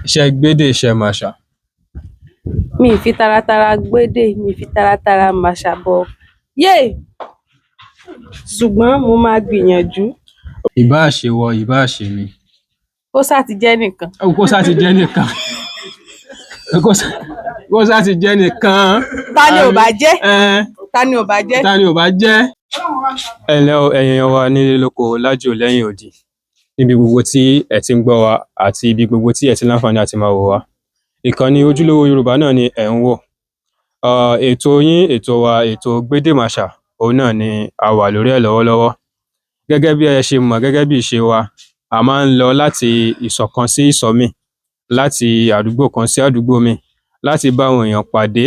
Iṣẹ́ gbédè iṣẹ́ màṣà. Mi ì fi taratara gbédè, mi ì fi taratara màṣà bọ̀. Yéè! Ṣùgbọ́n mo máa gbìyànjú. Ìbáà ṣe wọ, ìbáà ṣe mi. Kó sá ti jẹ́ nìkan. Kó sá ti jẹ́ nìkan. Kó sá ti jẹ́ nìkan. Ta ni ò bá jẹ́? Ta ni ò bá jẹ́? Ta ni ò bá jẹ́? Ẹ ǹlẹ́ o, ẹ̀yin èèyàn wa nílé lóko lájò lẹ́yìn odi. Níbi gbogbo tí ẹ ti ń gbọ́ wa àti ibi gbogbo tí ẹ ti láǹfààní àti máa wò wá. Ìkànnì Ojúlówó Yorùbá náà ni ẹ̀ ń wò. Ètò yín, ètò wa, ètò Gbédè Màṣà, òun náà ni a wà lórí ẹ̀ lọ́wọ́lọ́wọ́. Gẹ́gẹ́ bí ẹ ṣe mọ̀, gẹ́gẹ́ bí ìṣe wa, a máa ń lọ láti ìsọ̀ kan sí ìsọ̀ míì, láti àdúgbò kan sí àdúgbò míì, láti bá àwọn èèyàn pàdé,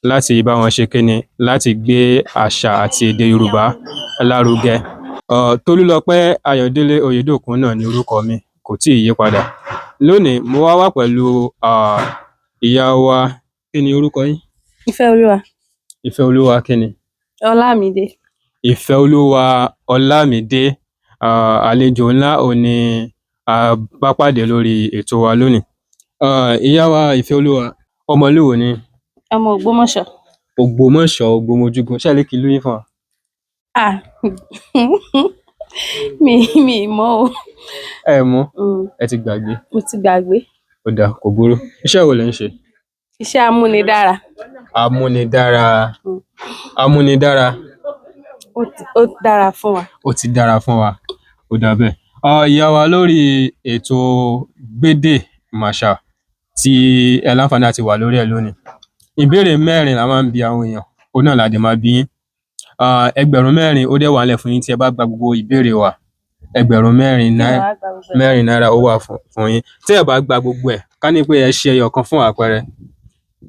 láti bá wọn ṣe kíni, láti gbé àṣà àti èdè Yorùbá lárugẹ. Tolúlọpẹ́ Ayọ̀délé Oyèdòkun náà ni orúkọ mi, kò tíì yí padà. Lónìí, mo wá pẹ̀lú ìyá wa. Kí ni orúkọ yín? Ìfẹ́olúwa. Ìfẹ́olúwa kí ni? Ọlámídé. Ìfẹ́olúwa Ọlámídé. Àlejò ńlá òun ni a bá pàdé lórí ètò wa lónìí. Ìyá wa Ìfẹ́olúwa, ọmọ ìlú wo ni? Ọmọ Ògbómọ̀ṣọ́. Ògbómọ̀ṣọ́, Ògbómojúgun. Ṣé ẹ lè kí ìlú yín fún wa? Mi mọ̀ o. Ẹ mọ̀? Ẹ ti gbàgbé? Mo ti gbàgbé. Ó dáa, kò burú. Iṣẹ́ wo lẹ̀ ń ṣe? Iṣẹ́ amúnidára. Amúnidára. Amúnidára. Ó dára fún wa. Ó ti dára fún wa. Ó dà bẹ́ẹ̀. Ìyá wa, lórí ètò Gbédè Màṣà tí ẹ láǹfààní àti wà lórí ẹ̀ lónìí. Ìbéèrè 4 la máa ń bi àwọn èèyàn. Òun náà la dẹ̀ máa bi yín. Ẹgbẹ̀rún 4 ó dẹ̀ wà nílẹ̀ fún yín tí ẹ bá gba gbogbo ìbéèrè wa. Ẹgbẹ̀rún 4 náírà ó wà fún yín. Tí ẹ bá gba gbogbo ẹ̀, ká ní pé ẹ ṣe ẹyọ kan fún àpẹẹrẹ,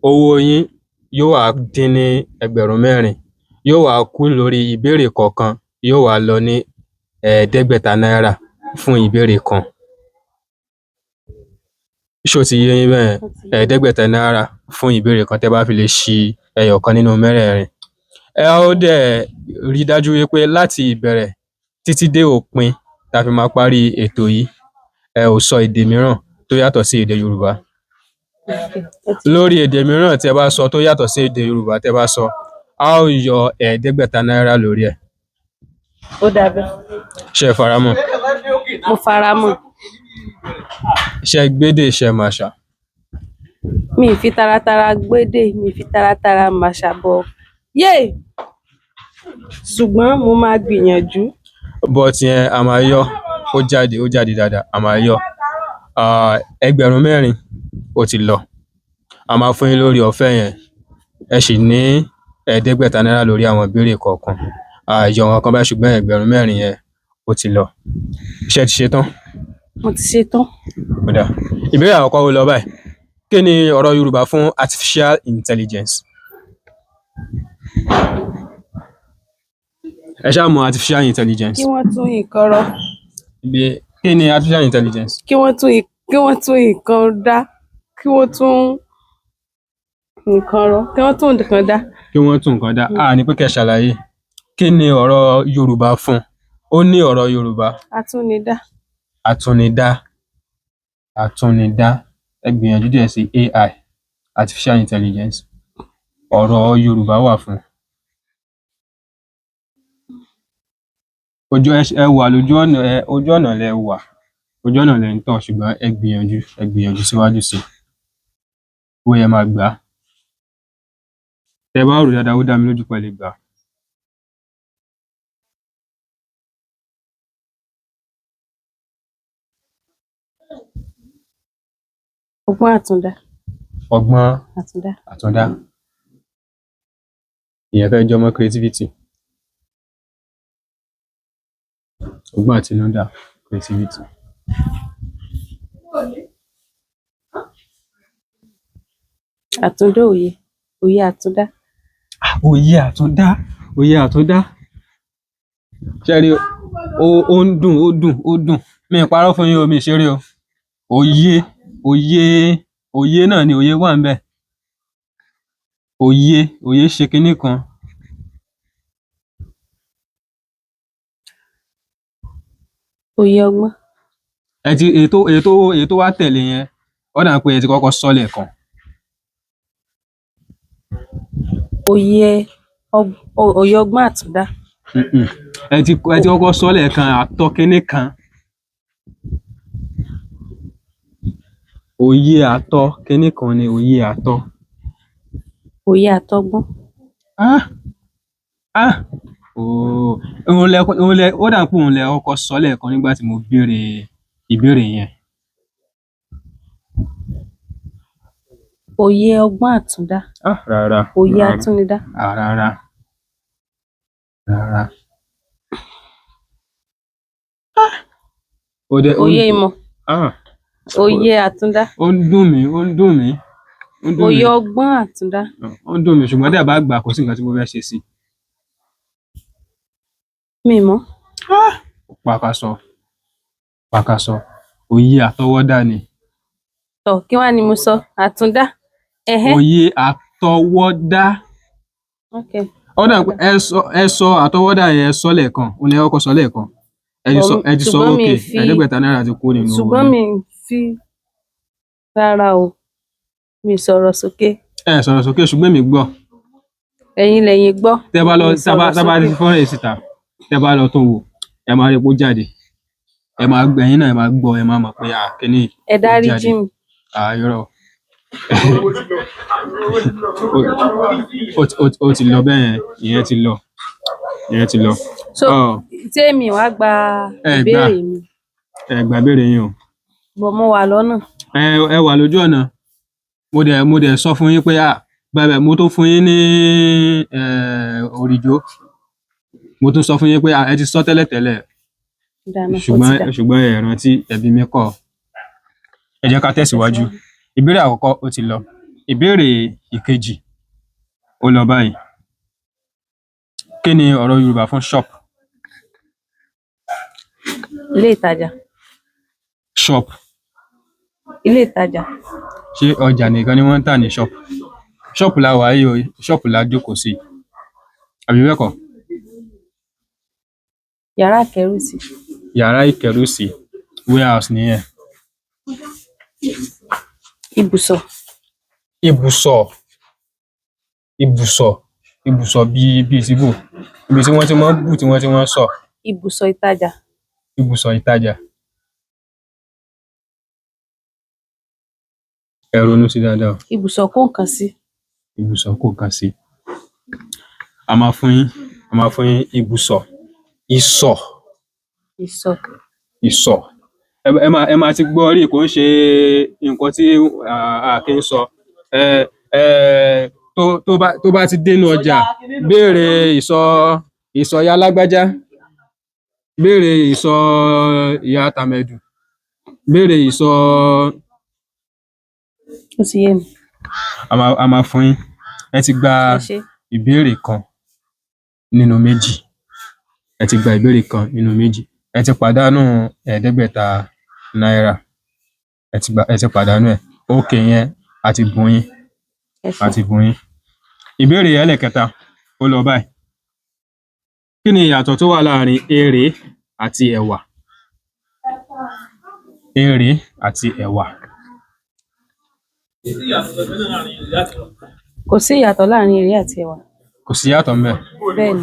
owó yín yóò wá dín ní ẹgbẹ̀rún 4, yóò wá kú lórí ìbéèrè kọ̀ọ̀kan, yóò wá lọ ní 500 náírà fún ìbéèrè kan. Ṣó ti yé yín bẹ́ẹ̀? 500 náírà fún ìbéèrè kan tẹ́ bá fi lè ṣi ẹyọ kan nínú 4. Ẹ ó dẹ̀ rí dájú wípé láti ìbẹ̀rẹ̀ títí dé òpin tá fi máa parí ètò yìí, ẹ ò sọ èdè mìíràn tó yàtọ̀ sí èdè Yorùbá. Lórí èdè mìíràn tí ẹ bá sọ tó yàtọ̀ sí èdè Yorùbá tẹ́ bá sọ, a ó yọ 500 náírà lórí ẹ̀. Ó dà bẹ́ẹ̀. Ṣé ẹ faramọ́? Mo faramọ́. Iṣẹ́ gbédè iṣẹ́ màṣà. Mi ì fi taratara gbédè, mi ì fi taratara màṣà bọ̀. Yéè! Ṣùgbọ́n mo máa gbìyànjú. But yẹn a máa yọ. Ó jáde dáadáa, a máa yọ. Ẹgbẹ̀rún 4 ó ti lọ. A máa fún yín lórí ọ̀fẹ́ yẹn. Ẹ sì ní 500 náírà lórí àwọn ìbéèrè kọ̀ọ̀kan. Yọ wọn kan báyìí, ṣùgbọ́n ẹgbẹ̀rún 4 yẹn ó ti lọ. Ṣé ẹ ti ṣe tán? Mo ti ṣe tán. Ó dáa. Ìbéèrè àkọ́kọ́ wo lọ báyìí? Kí ni ọ̀rọ̀ Yorùbá fún artificial intelligence? Ẹ ṣáà mọ̀ artificial intelligence. Kí wọ́n tún nǹkan rọ. Kí ni artificial intelligence? Kí wọ́n tún nǹkan dá. Kí wọ́n tún nǹkan rọ. Kí wọ́n tún nǹkan dá. Kí wọ́n tún nǹkan dá. Ní pé kẹ́ ṣàlàyé. Kí ni ọ̀rọ̀ Yorùbá fún? Ó ní ọ̀rọ̀ Yorùbá. Atúnidá. Atúnidá. Atúnidá. Ẹ gbìyànjú díẹ̀ sí AI, artificial intelligence. Ọ̀rọ̀ Yorùbá wà fún. Ẹ wà lójú ọ̀nà, ojú ọ̀nà lẹ wà. Ojú ọ̀nà lẹ ń tọ̀, ṣùgbọ́n ẹ gbìyànjú síwájú sí i. Ó yẹ máa gbà. Tẹ́ bá rò dáadáa, ó dá mi lójú pé ẹ lè gbà. Ọgbọ́n àtúndá. Ọgbọ́n Àtúndá. àtúndá. Ìyẹn fẹ́ jọmọ́ creativity. Ọgbọ́n àtinúdá, creativity. Àtúndá òye. Òye àtúndá. Òye àtúndá. Òye àtúndá. Ṣé rí, ó ń dùn. Mi ì parọ́ fún yín o, mi ì ṣeré o. Òye náà ni, òye wà ńbẹ̀. Òye ṣe kinní kan. Òye ọgbọ́n. Ètò wá tẹ̀lé yẹn, ó dà pé ẹ ti kọ́kọ́ sọ lẹ́ẹ̀kan. òye ọgbọ́n àtúndá. ẹ ti kọ́kọ́ sọ lẹ́ẹ̀kan àtọ̀ kinní kan. Òye àtọ̀ kinní kan ni òye àtọ̀. Òye àtọgbọ́n. Òun lẹ ó dà pé òun lẹ kọ́kọ́ sọ lẹ́ẹ̀kan nígbà tí mo béèrè ìbéèrè yẹn. Òye ọgbọ́n àtúndá. Rárá. Òye àtúnidá. Rárá. Òye ìmọ̀. Òye àtúndá. Ó ń dùn mí. Òye ọgbọ́n àtúndá. Ó ń dùn mí ṣùgbọ́n tí a bá gbà kò sí nǹkan tí mo fẹ́ ṣe sí. Mi mọ̀. Pàkàsọ. Òye àtọwọ́dá ni. Kí wá ni mo sọ? Àtúndá. Òye àtọwọ́dá. Okay. Ó dà pé ẹ sọ àtọwọ́dá yẹn sọ lẹ́ẹ̀kan, òun lẹ kọ́kọ́ sọ lẹ́ẹ̀kan. Ẹ ti sọ okay, $500 ti kú nínú owó. Ṣùgbọ́n mi fi rárá o, mi sọ̀rọ̀ sókè. Ẹ sọ̀rọ̀ sókè ṣùgbọ́n mi gbọ́. Ẹ̀yin lẹ̀yin gbọ́. Tẹ́ bá lọ ti fọ́nrán yìí síta, tẹ́ bá lọ tó wò, ẹ máa rí pó jáde. Ẹ̀yin náà ẹ máa gbọ́, ẹ máa mọ̀ pé kíní yìí ẹ dáríjì mi. Irọ́. Ó ti lọ bẹ́ẹ̀ yẹn, ìyẹn ti lọ. So tí èmi wá gba ìbéèrè mi. Ẹ gba ìbéèrè yín o. Bọ̀ mo wà lọ́nà. Ẹ wà lójú ọ̀nà. Mo dẹ̀ sọ fún yín pé bẹ́ẹ̀ mo tó fún yín ní òrìjó. Mo tún sọ fún yín pé ẹ ti sọ tẹ́lẹ̀tẹ́lẹ̀. Ṣùgbọ́n ẹ rántí ẹbí mi kọ́. Ẹ jẹ́ ká tẹ̀síwájú. Ìbéèrè àkọ́kọ́ ó ti lọ. Ìbéèrè ìkejì ó lọ báyìí. Kí ni ọ̀rọ̀ Yorùbá fún shop? Ilé ìtajà. Shop. Ilé ìtajà. Ṣé ọjà nìkan ni wọ́n ń tà ní shop? Shop la wà yìí o, shop la jókòó sí. Àbí bẹ́ẹ̀ kọ́? Yàrá ìkẹ́rùsí. Yàrá ìkẹ́rùsí. Warehouse nìyẹn. Ibùsọ̀. Ibùsọ̀ bíi síbò. Ibi tí wọ́n ti máa ń bù tí wọ́n ti máa ń sọ. Ibùsọ̀ ìtajà. Ibùsọ̀ ìtajà. Ẹ ronú sí dáadáa o. Ibùsọ̀ kó nǹkan sí. Ibùsọ̀ kó nǹkan sí. A máa fún yín ibùsọ̀. Ìsọ̀. Ẹ máa ti gbọ́ rí, kò ń ṣe nǹkan tí a kì í sọ. Tó bá ti dénú ọjà, béèrè ìsọ̀ ìyá lágbájá, béèrè ìsọ̀ ìyá tàmẹ̀dù, béèrè ìsọ̀. Ó ti yé mi. A máa fún yín. Ẹ ti gba ìbéèrè kan nínú méjì. Ẹ ti pàdánù $500. Ẹ ti pàdánù ẹ̀. Ókè yẹn a ti bùn yín. Ìbéèrè ẹlẹ́kẹta ó lọ báyìí. Kí ni ìyàtọ̀ tó wà láàrin èrè àti ẹ̀wà? Èrè àti ẹ̀wà. Kò sí ìyàtọ̀ láàrin èrè àti ẹ̀wà. Kò sí ìyàtọ̀ ńbẹ̀. Bẹ́ẹ̀ni.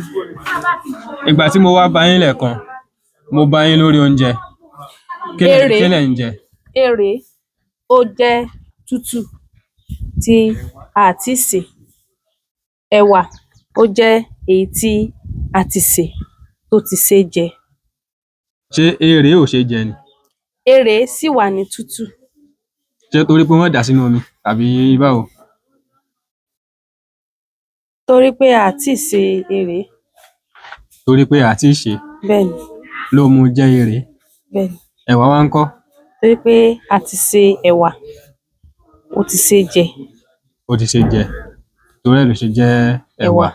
Ìgbà tí mo wá bá yín lẹ́ẹ̀kan, mo bá yín lórí oúnjẹ. Kí lẹ̀ ń jẹ? Èrè ó jẹ́ tútù tí a ti sè. Ẹ̀wà ó jẹ́ èyí tí a ti sè tó ti ṣe jẹ. Ṣé èrè ò ṣe jẹ ni? Èrè sì wà ní tútù. Ṣé torí pé wọ́n dà sínú omi tàbí báwo? Torí pé a ti sè èrè. Torí pé a ti sè. Bẹ́ẹ̀ni. Ló mú jẹ́ èrè. Bẹ́ẹ̀ni. Ẹ̀wà wá ńkọ́? Torí pé a ti sè ẹ̀wà, ó ti ṣe jẹ. Ó ti ṣe jẹ. Torí ẹ̀ ló ṣe jẹ́ ẹ̀wà.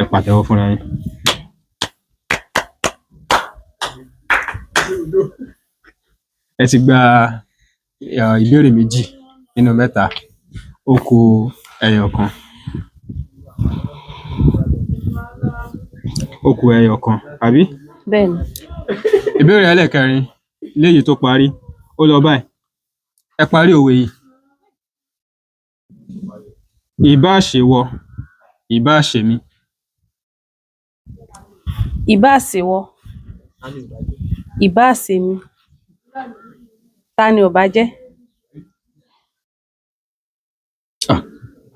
Ẹ pàtẹ́wọ́ fúnra yín. Ẹ ti gba ìbéèrè méjì nínú mẹ́ta. Ó kù ẹyọ kan. Àbí? Bẹ́ẹ̀ni. Ìbéèrè ẹlẹ́kẹrin léyìí tó parí ó lọ báyìí. ẹ parí òwe yìí. Ìbá ṣèwọ, ìbá ṣèmi. Ìbá ṣèwọ, ìbá ṣèmi, ta ni ò bá jẹ́?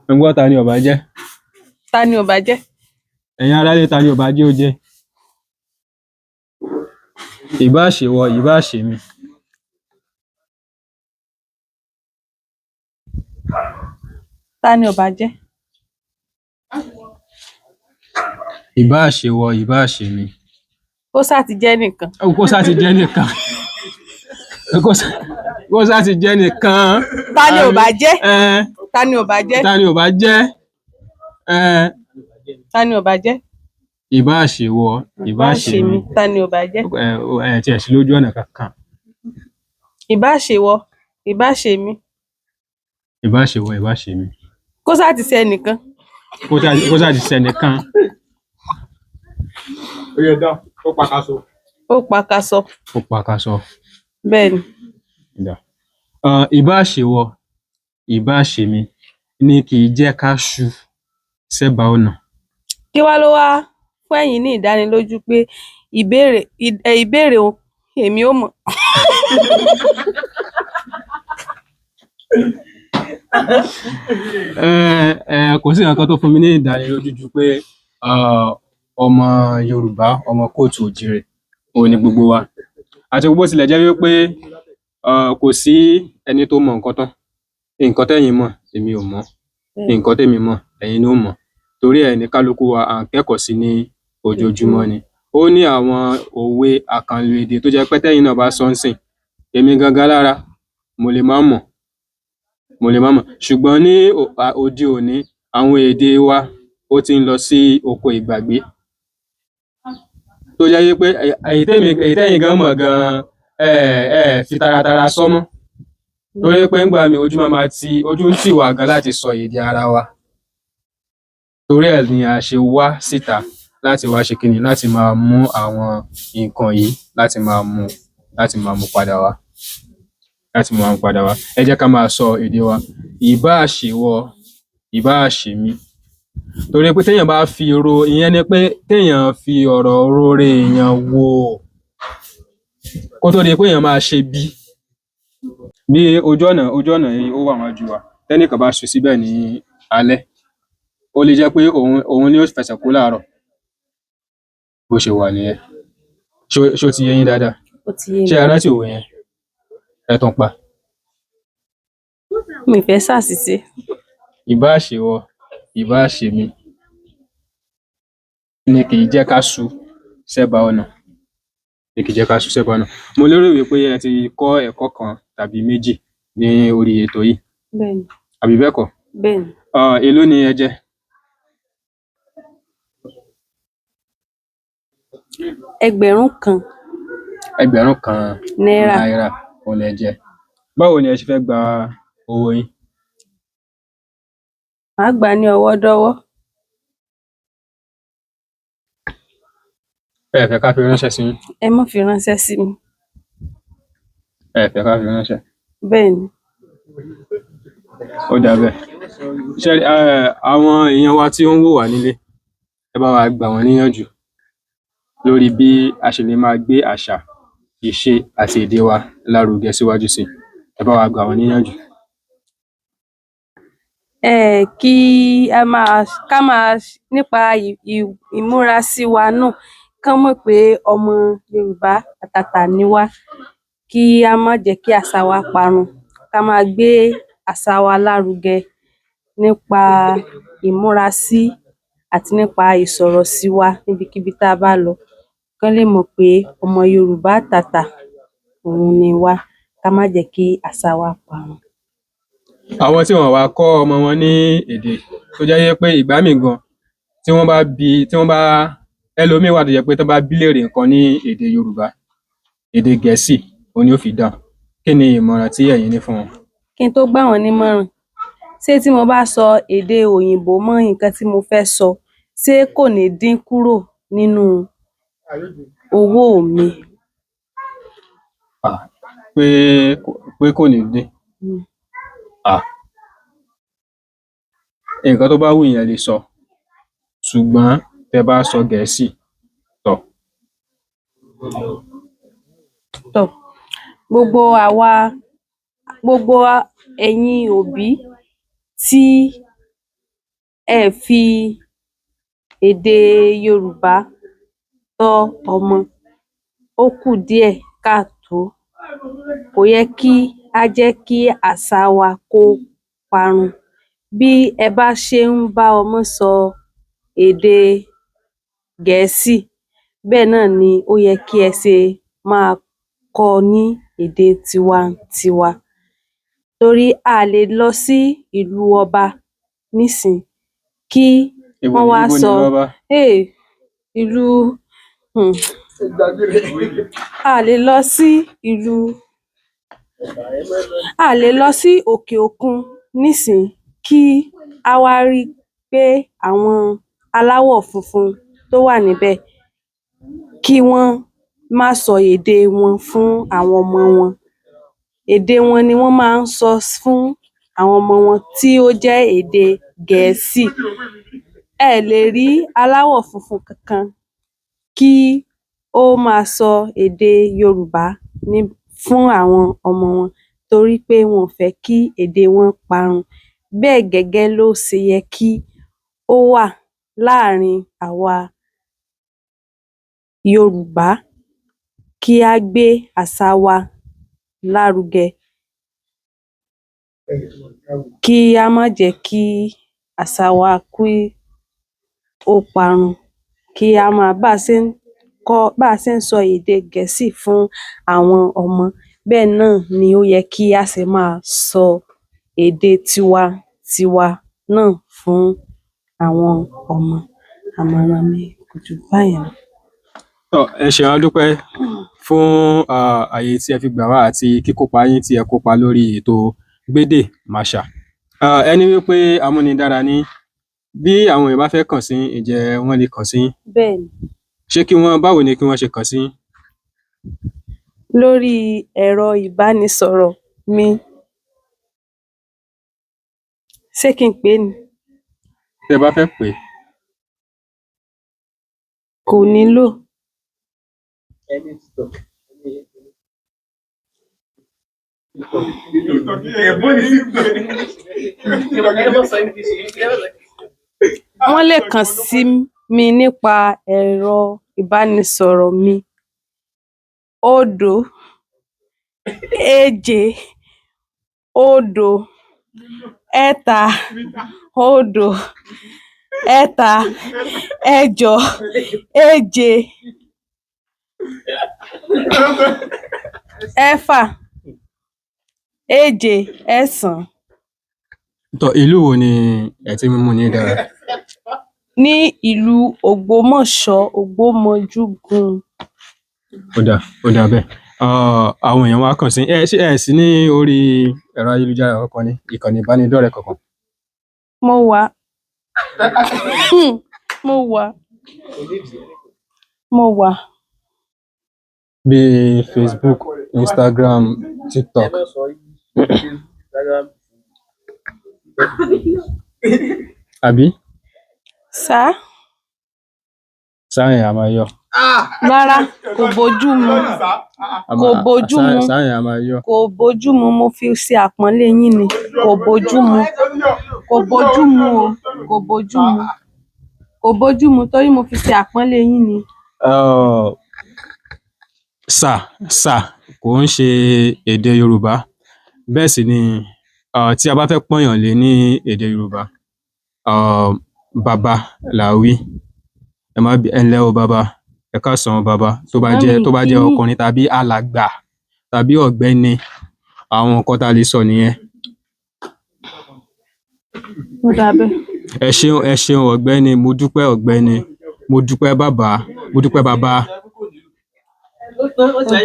Ẹ gbọ́ ta ni ò bá jẹ́? Ta ni ò bá jẹ́? Ẹ̀yin aráalé ta ni ò bá jẹ́ ó jẹ́? Ìbá ṣèwọ, ìbá ṣèmi. Ta ni ò bá jẹ́? Ìbá ṣèwọ, ìbá ṣèmi. Kó sá ti jẹ́ nìkan. Kó sá ti jẹ́ nìkan. Kó sá ti jẹ́ nìkan. Ta ni ò bá jẹ́? Ta ni ò bá jẹ́? Ta ni ò bá jẹ́? Ta ni ò bá jẹ́? Ìbá ṣèwọ, ìbá ṣèmi. Ta ni ò bá jẹ́? Tí ẹ sí lójú ọ̀nà kankan. Ìbá ṣèwọ, ìbá ṣèmi. Ìbá ṣèwọ, ìbá ṣèmi. Kó sá ti ṣe nìkan. Kó sá ti ṣe nìkan. Ó yẹ dán, ó pakaṣọ. Ó pakaṣọ. Ó pakaṣọ. Bẹ́ẹ̀ni. Ìbá ṣèwọ, ìbá ṣèmi ni kì í jẹ́ ká ṣu sẹ́bà ọ̀nà. Kí wá ló wá fún ẹ̀yin ní ìdánilójú pé ìbéèrè òun èmi ò mọ̀? Kò sí nǹkan tó fún mi ní ìdánilójú ju pé ọmọ Yorùbá, ọmọ kóòtù òjìrè òun ni gbogbo wa. Àti bó tilẹ̀ jẹ́ wípé kò sí ẹni tó mọ nǹkan tán. Nǹkan tẹ́yin mọ̀ èmi ò mọ̀, nǹkan tẹ́mi mọ̀ ẹ̀yin ló mọ̀, torí ẹ̀ ní kálukú wa à ń kẹ́kọ̀ọ́ sí ní ojoojúmọ́ ni. Ó ní àwọn òwe àkànlò èdè tó jẹ́ pé tẹ́yin náà bá sọ ń sìn, èmi gangan lára mo lè má mọ̀, ṣùgbọ́n ní òde òní àwọn èdè wa ó ti ń lọ sí oko ìgbàgbé, tó jẹ́ wípé èyí tẹ́yin gan mọ̀ gan fi taratara sọ mọ́, torí pé ńgbà mi ojú ń tì wá gan láti sọ èdè ara wa. Torí ẹ̀ ni a ṣe wá síta láti wá ṣe kíni, láti máa mú àwọn nǹkan yìí láti máa mú padà wá. Ẹ jẹ́ ká máa sọ èdè wa. Ìbá ṣèwọ, ìbá ṣèmi. Torí pé téèyàn bá fi ìyẹn ni pé téèyàn fi ọ̀rọ̀ rore èèyàn wò kó tó di pé èèyàn máa ṣe bí ojú ọ̀nà yìí ó wà wájú wa. Tẹ́nìkan bá sùn síbẹ̀ ní alẹ́, ó lè jẹ́ pé òun ni ó fẹsẹ̀ kó láàárọ̀. Bó ṣe wà nìyẹn. Ṣó ti yé yín dáadáa? Ó ti yé mi. Ṣé ẹ rántí òwe yẹn? Ẹ tún pa. Mi fẹ́ ṣàṣìṣe. Ìbá ṣèwọ, ìbá ṣèmi ni kì í jẹ́ ká ṣu sẹ́bà ọ̀nà. Mo lérò wípé ẹ ti kọ́ ẹ̀kọ́ kan tàbí méjì ní orí ètò yìí. Bẹ́ẹ̀ni. Àbí bẹ́ẹ̀ kọ́? Bẹ́ẹ̀ni. Èló ni ẹ jẹ? Ẹgbẹ̀rún kan. Ẹgbẹ̀rún kan náírà òun lẹ jẹ. Báwo ni ẹ ṣe fẹ́ gba owó yín? Màá gbà ní ọwọ́ dọ́wọ́. Ẹ fẹ́ ká fi ránṣẹ́ sí yín? Ẹ má fi ránṣẹ́ sí mi. Ẹ fẹ́ ká fi ránṣẹ́? Bẹ́ẹ̀ni. Ó dà bẹ́ẹ̀. Ṣé àwọn èèyàn wa tí ó ń wò wá nílé, ẹ bá wa gbà wọ́n níyànjú lórí bí a ṣe lè máa gbé àṣà, ìṣe àti èdè wa lárugẹ síwájú sí i. Ẹ bá wa gbà wọ́n níyànjú. Kí ká máa nípa ìmúrasí wa náà, kán mọ̀ pé ọmọ Yorùbá àtàtà ni wá, kí á má jẹ́ kí àṣà wa parun, ká máa gbé àṣà wa lárugẹ nípa ìmúrasí àti nípa ìsọ̀rọ̀ sí wa níbikíbi tá a bá lọ, kán lè mọ̀ pé ọmọ Yorùbá àtàtà òun ni wá, ká má jẹ́ kí àṣà wa parun. Àwọn tí wọ́n wá kọ́ ọmọ wọn ní èdè tó jẹ́ pé ìgbà míì gan tí wọ́n bá ẹlòmíì wà tó jẹ́ pé tí wọ́n bá bí léèrè nǹkan ní èdè Yorùbá, èdè Gẹ̀ẹ́sì òun ni ó fi dáhùn. Kí ni ìmọ̀ràn tí ẹ̀yin ní fún wọn? Kí n tó gbà wọ́n nímọ̀ràn, ṣé tí mo bá sọ èdè òyìnbó mọ́ nǹkan tí mo fẹ́ sọ, ṣé kò ní dín kúrò nínú owó mi? Pé kò ní dín. Ah, nǹkan tó bá wù yín ẹ lè sọ ṣùgbọ́n tẹ bá sọ Gẹ̀ẹ́sì tọ̀. Tọ̀, gbogbo ẹ̀yin òbí tí ẹ fi èdè Yorùbá tọ́ ọmọ, ó kù díẹ̀ káàtó. Kò yẹ kí á jẹ́ kí àṣà wa kó parun. Bí ẹ bá ṣe ń bá ọmọ sọ èdè Gẹ̀ẹ́sì, bẹ́ẹ̀ náà ni ó yẹ kí ẹ ṣe máa kọ́ ọ ní èdè tiwantiwa. Torí a lè lọ sí ìlú ọba nísìnyí kí wọ́n wá sọ ìlú a lè lọ sí òkè òkun nísìnyí kí á wá rí pé àwọn aláwọ̀ funfun tó wà níbẹ̀ kí wọ́n má sọ èdè wọn fún àwọn ọmọ wọn. Èdè wọn ni wọ́n máa ń sọ fún àwọn ọmọ wọn tí ó jẹ́ èdè Gẹ̀ẹ́sì. Ẹ lè rí aláwọ̀ funfun kankan kí ó máa sọ èdè Yorùbá fún àwọn ọmọ wọn torí pé wọn ò fẹ́ kí èdè wọn parun. Bẹ́ẹ̀ gẹ́gẹ́ ló ṣe yẹ kí ó wà láàrin àwa Yorùbá, kí á gbé àṣà wa lárugẹ, kí á má jẹ́ kí àṣà wa kí ó parun. Kí á máa bá a ṣe ń sọ èdè Gẹ̀ẹ́sì fún àwọn ọmọ, bẹ́ẹ̀ náà ni ó yẹ kí á ṣe máa sọ èdè tiwantiwa náà fún àwọn ọmọ. Àmọ̀ràn mi kò jù báyẹn lọ. Ẹ ṣeun, a dúpẹ́ fún àyè tí ẹ fi gbà wá àti kíkópa yín tí ẹ kópa lórí ètò Gbédè Máṣà. Ẹni wípé amúnidára ní bí àwọn èèyàn bá fẹ́ kàn sí yín, ǹjẹ́ wọ́n lè kàn sí yín? Bẹ́ẹ̀ni. Báwo ni kí wọ́n ṣe kàn sí yín? Lórí ẹ̀rọ ìbánisọ̀rọ̀ mi. Ṣé kí n pè é ni? Tẹ́ bá fẹ́ pè é. Kò nílò. Wọ́n lè kàn sí mi nípa ẹ̀rọ ìbánisọ̀rọ̀ mi 0 0 8 8 8 6 7. Ìlú wo ni ẹ ti ń múnidára? Ní ìlú Ògbómọ̀ṣọ́, Ògbómojúgun. Ó dà bẹ́ẹ̀. Àwọn èèyàn wá kàn sí yín. Ṣé ẹ sí ní orí ẹ̀rọ ayélujára kankan ní ìkànnì ìbánidọ́rẹ̀ẹ́ kankan? Mo wà. Bíi Facebook, Instagram, TikTok. Àbí? Sá yẹn a máa yọ. Rárá, kò bójúmu. Sá yẹn a máa yọ. Kò bójúmu, mo fi ṣe àpọ́nlé yín ni. Kò bójúmu torí mo fi ṣe àpọ́nlé yín ni. Sà kò ń ṣe èdè Yorùbá. Bẹ́ẹ̀ sì ni tí a bá fẹ́ pọ́nyàn lé ní èdè Yorùbá, bàbá là wí. Ẹ ǹlẹ́ o bàbá, ẹ káàsán bàbá. Tó bá jẹ́ ọkùnrin tàbí alàgbà tàbí ọ̀gbẹ́ni, àwọn nǹkan tá a lè sọ nìyẹn. Ó dà bẹ́ẹ̀. Ẹ ṣeun ọ̀gbẹ́ni, mo dúpẹ́ ọ̀gbẹ́ni, mo dúpẹ́ bàbá, mo dúpẹ́ bàbá.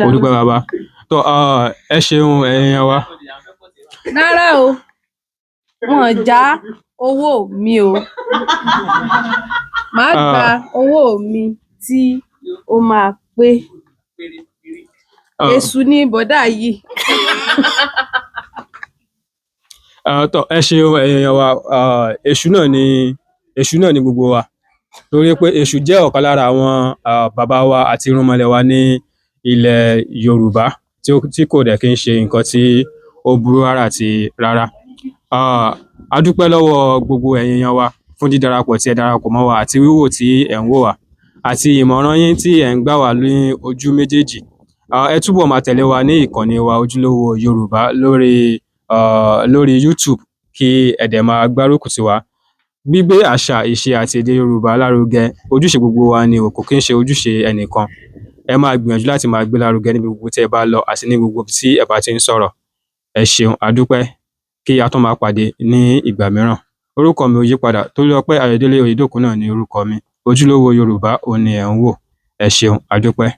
Mo dúpẹ́ bàbá. Ẹ ṣeun ẹ̀yin wa. Rárá o, wọn já owó mi o. Màá gba owó mi tí ó máa pé. Èṣù ni bọ̀dá yìí. Tọ́ ẹ ṣeun ẹ̀yin èèyàn wa. Èṣù náà ni gbogbo wa, torí pé èṣù jẹ́ ọ̀kan lára àwọn bàbá wa àti irúnmọlẹ̀ wa ní ilẹ̀ Yorùbá tí kò dẹ̀ kí ń ṣe nǹkan tí ó burú rárá àti rárá. A dúpẹ́ lọ́wọ́ gbogbo ẹ̀yin èèyàn wa fún dídarapọ̀ tí ẹ darapọ̀ mọ́ wa àti wíwò tí ẹ̀ ń wò wá àti ìmọ̀ràn yín tí ẹ̀ ń gbà wá ní ojú méjèèjì. Ẹ túbọ̀ máa tẹ̀lé wa ní ìkànnì wa Ojúlówó Yorùbá lórí YouTube kí ẹ dẹ̀ máa gbárùkù tì wá. Gbígbé àṣà, ìṣe àti èdè Yorùbá lárugẹ ojúṣe gbogbo wa ni, kò kí ń ṣe ojúṣe ẹnìkan. Ẹ máa gbìyànjú láti máa gbé lárugẹ níbi gbogbo tí ẹ bá lọ àti ní gbogbo tí ẹ bá ti ń sọ̀rọ̀. Ẹ ṣeun, a dúpẹ́. Kí a tún máa pàdé ní ìgbà mìíràn. Orúkọ mi ò yípadà, Tolúlọpẹ́ Ayọ̀délé Oyèdòkun náà ni orúkọ mi. Ojúlówó Yorùbá òun ni ẹ̀ ń wò. Ẹ ṣeun, a dúpẹ́.